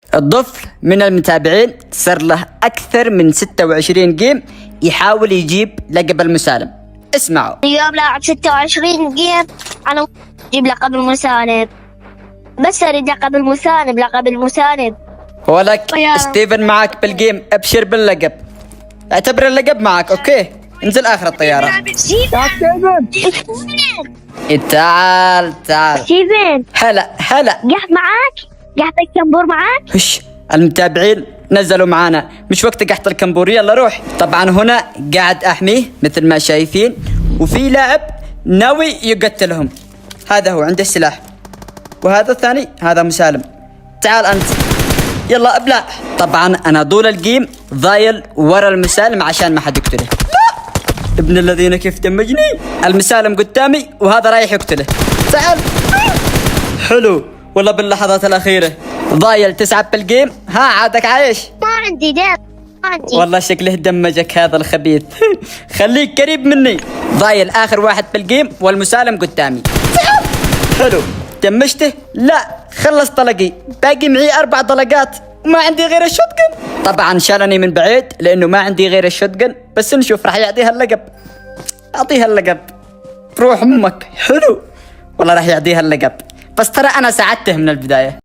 الطفل من المتابعين صار له أكثر من 26 جيم يحاول يجيب لقب المسالم. اسمعوا. اليوم لاعب 26 جيم أنا أجيب لقب المساند، بس أريد لقب المساند. لقب المساند ولك ستيفن معك بالجيم، أبشر باللقب، اعتبر اللقب معك. أوكي انزل آخر الطيارة. تعال ستيفن هلا قحط معاك؟ قحط الكمبور معاك؟ هش المتابعين نزلوا معانا، مش وقت قحط الكمبور، يلا روح. طبعا هنا قاعد أحميه مثل ما شايفين، وفي لاعب ناوي يقتلهم. هذا هو عنده السلاح، وهذا الثاني هذا مسالم. تعال أنت، يلا ابلع. طبعا أنا طول الجيم ضايل ورا المسالم عشان ما حد يقتله. لا ابن الذين كيف دمجني. المسالم قدامي وهذا رايح يقتله. تعال. حلو والله باللحظات الأخيرة ضايل 9 بالجيم. ها عادك عايش؟ ما عندي دم، ما عندي. والله شكله دمجك هذا الخبيث. خليك قريب مني. ضايل آخر واحد بالجيم والمسالم قدامي. حلو دمجته؟ لا خلص طلقي، باقي معي 4 طلقات وما عندي غير الشوتجن. طبعا شالني من بعيد لأنه ما عندي غير الشوتجن، بس نشوف راح يعطيها اللقب. أعطيها اللقب روح أمك. حلو والله راح يعطيها اللقب، بس ترى أنا ساعدته من البداية.